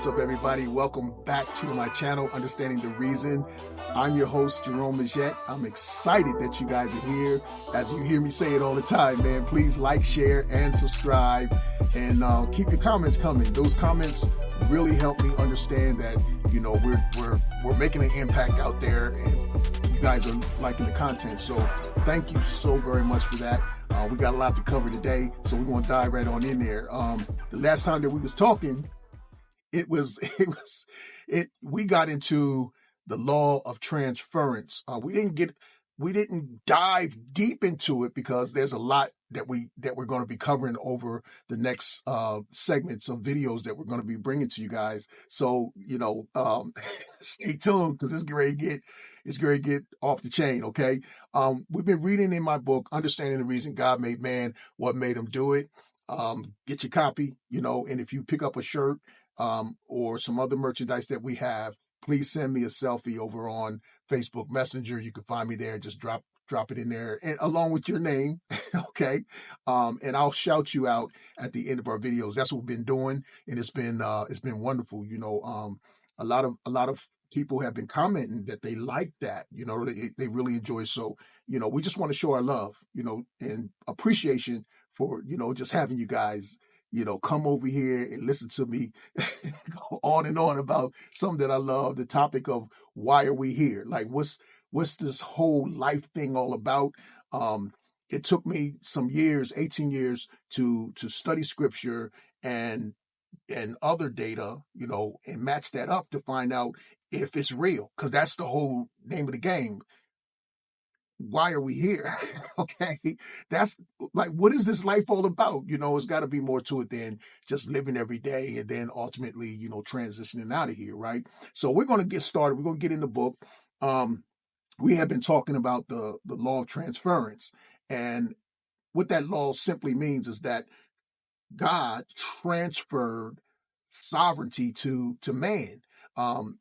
up, everybody? Welcome back to my channel, Understanding the Reason. I'm your host, Jerome Majette. I'm excited that you guys are here. As you hear me say it all the time, man, please like, share, and subscribe. And keep your comments coming. Those comments really help me understand that, you know, we're making an impact out there, and you guys are liking the content. So thank you so very much for that. We got a lot to cover today, so we're going to dive right on in there. The last time that we was talking, we got into the law of transference. We didn't dive deep into it because there's a lot that we're going to be covering over the next segments of videos that we're going to be bringing to you guys. So, you know, stay tuned because it's going to get off the chain. Okay. We've been reading in my book, Understanding the Reason God Made Man, What Made Him Do It. Get your copy, you know, and if you pick up a shirt or some other merchandise that we have, please send me a selfie over on Facebook Messenger. You can find me there. Just drop it in there, and along with your name, okay? And I'll shout you out at the end of our videos. That's what we've been doing, and it's been wonderful. You know, a lot of people have been commenting that they like that. You know, they really enjoy. So, you know, we just want to show our love, you know, and appreciation for, you know, just having you guys, you know, come over here and listen to me go on and on about something that I love, the topic of why are we here? Like, what's this whole life thing all about? It took me some years, 18 years to study scripture and other data, you know, and match that up to find out if it's real, because that's the whole name of the game. Why are we here? Okay. That's like, what is this life all about? You know, it's got to be more to it than just living every day and then ultimately, you know, transitioning out of here. Right. So we're going to get started. We're going to get in the book. We have been talking about the law of transference, and what that law simply means is that God transferred sovereignty to man.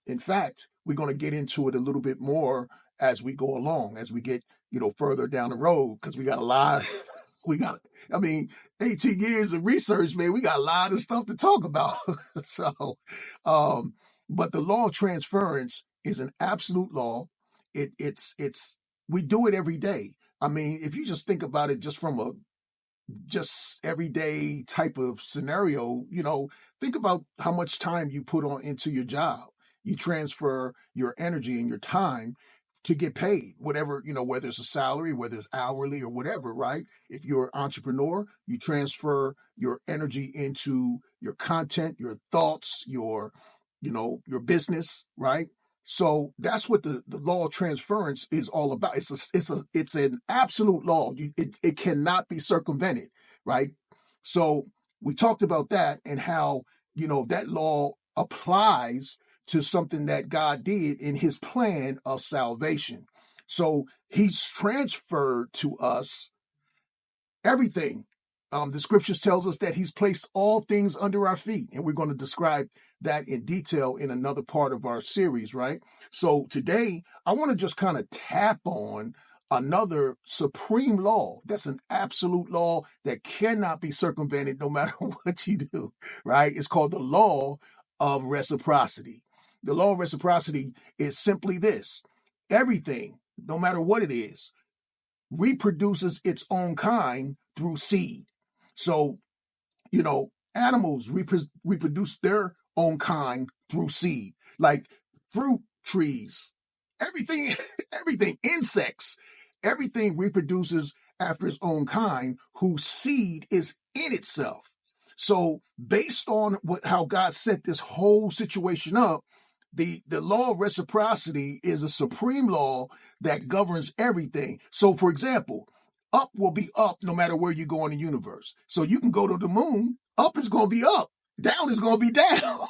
In fact, we're going to get into it a little bit more as we go along, as we get, you know, further down the road, because we got a lot. I mean, 18 years of research, man, we got a lot of stuff to talk about. So, but the law of transference is an absolute law. It's we do it every day. I mean, if you just think about it just from a just everyday type of scenario, you know, think about how much time you put on into your job. You transfer your energy and your time to get paid, whatever, you know, whether it's a salary, whether it's hourly or whatever, right? If you're an entrepreneur, you transfer your energy into your content, your thoughts, your, you know, your business, right? So that's what the law of transference is all about. It's an absolute law. It cannot be circumvented, right? So we talked about that and how, you know, that law applies to something that God did in his plan of salvation. So he's transferred to us everything. The scriptures tells us that he's placed all things under our feet, and we're going to describe that in detail in another part of our series, right? So today, I want to just kind of tap on another supreme law. That's an absolute law that cannot be circumvented no matter what you do, right? It's called the law of reciprocity. The law of reciprocity is simply this: everything, no matter what it is, reproduces its own kind through seed. So, you know, animals reproduce their own kind through seed, like fruit trees, everything, everything, insects, everything reproduces after its own kind, whose seed is in itself. So based on how God set this whole situation up, the law of reciprocity is a supreme law that governs everything. So, for example, up will be up no matter where you go in the universe. So you can go to the moon, up is going to be up, down is going to be down,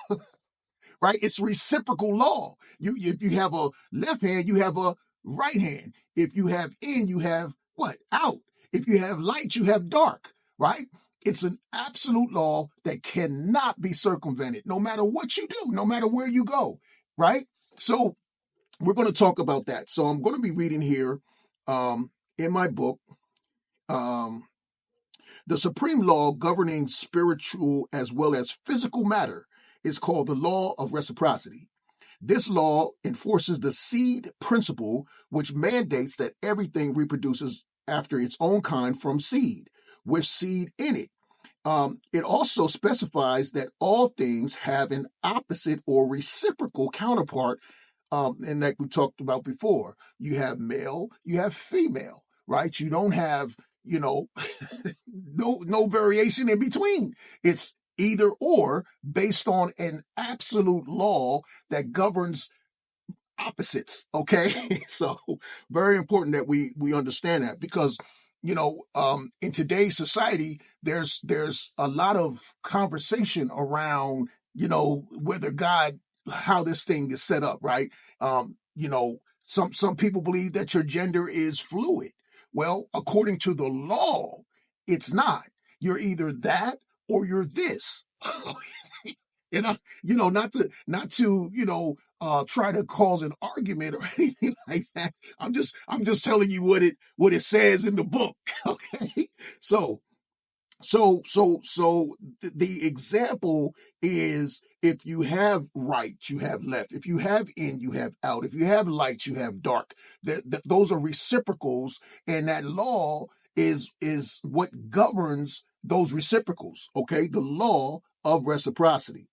right? It's reciprocal law. If you have a left hand, you have a right hand. If you have in, you have what? Out. If you have light, you have dark, right? It's an absolute law that cannot be circumvented, no matter what you do, no matter where you go, right? So we're going to talk about that. So I'm going to be reading here in my book, the supreme law governing spiritual as well as physical matter is called the Law of Reciprocity. This law enforces the seed principle, which mandates that everything reproduces after its own kind from seed, with seed in it. It also specifies that all things have an opposite or reciprocal counterpart, and like we talked about before. You have male, you have female, right? You don't have, no variation in between. It's either or based on an absolute law that governs opposites. Okay. So very important that we understand that, because in today's society there's a lot of conversation around whether God, how this thing is set up, right? Some people believe that your gender is fluid. Well, according to the law, it's not. You're either that or you're this. And not to try to cause an argument or anything like that. I'm just telling you what it says in the book. Okay. So the example is, if you have right, you have left. If you have in, you have out. If you have light, you have dark. Those are reciprocals, and that law is what governs those reciprocals. Okay, the law of reciprocity.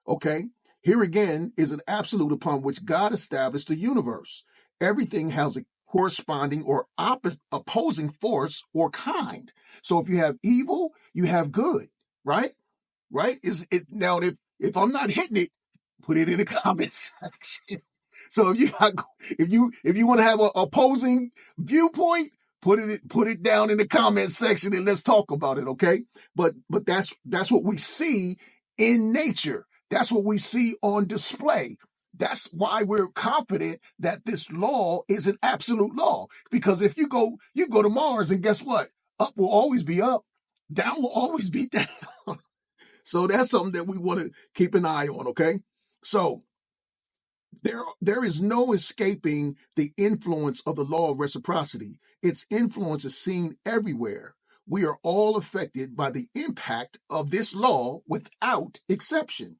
Okay, here again is an absolute upon which God established the universe. Everything has a corresponding or opposing force or kind. So if you have evil, you have good, right? Right? Is it now? If I'm not hitting it, put it in the comment section. So if you want to have an opposing viewpoint, put it down in the comment section and let's talk about it, okay? But that's what we see in nature. That's what we see on display. That's why we're confident that this law is an absolute law. Because if you go to Mars, and guess what? Up will always be up, down will always be down. So that's something that we want to keep an eye on, okay? So there is no escaping the influence of the law of reciprocity. Its influence is seen everywhere. We are all affected by the impact of this law without exception.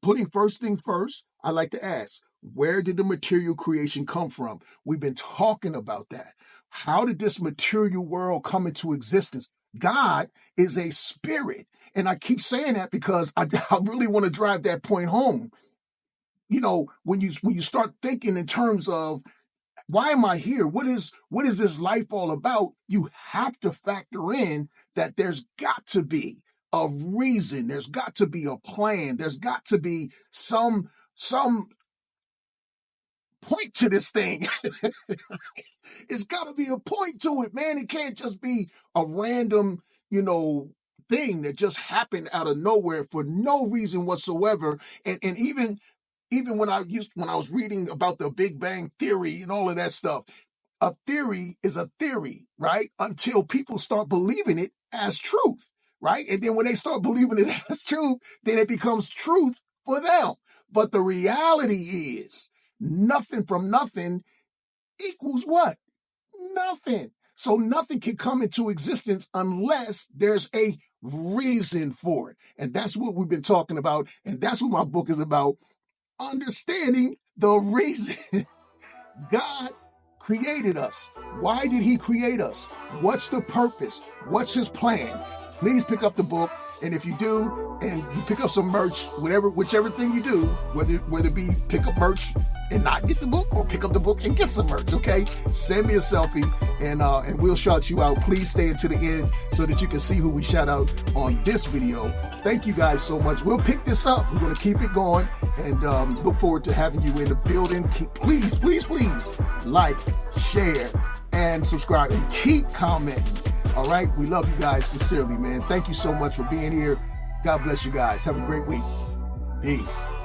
Putting first things first, I like to ask, where did the material creation come from? We've been talking about that. How did this material world come into existence? God is a spirit. And I keep saying that because I really want to drive that point home. When you start thinking in terms of, why am I here? What is this life all about? You have to factor in that there's got to be a reason. There's got to be a plan. There's got to be some point to this thing. It's got to be a point to it, man. It can't just be a random, thing that just happened out of nowhere for no reason whatsoever. And even when I was reading about the Big Bang Theory and all of that stuff, a theory is a theory, right? Until people start believing it as truth, right? And then when they start believing it as truth, then it becomes truth for them. But the reality is, nothing from nothing equals what? Nothing. So nothing can come into existence unless there's a reason for it. And that's what we've been talking about. And that's what my book is about. Understanding the reason God created us. Why did he create us? What's the purpose? What's his plan? Please pick up the book. And if you do, and you pick up some merch, whichever thing you do, whether it be pick up merch and not get the book, or pick up the book and get some merch, okay? Send me a selfie and we'll shout you out. Please stay until the end so that you can see who we shout out on this video. Thank you guys so much. We'll pick this up. We're going to keep it going and look forward to having you in the building. Please like, share, and subscribe, and keep commenting. All right? We love you guys sincerely, man. Thank you so much for being here. God bless you guys. Have a great week. Peace.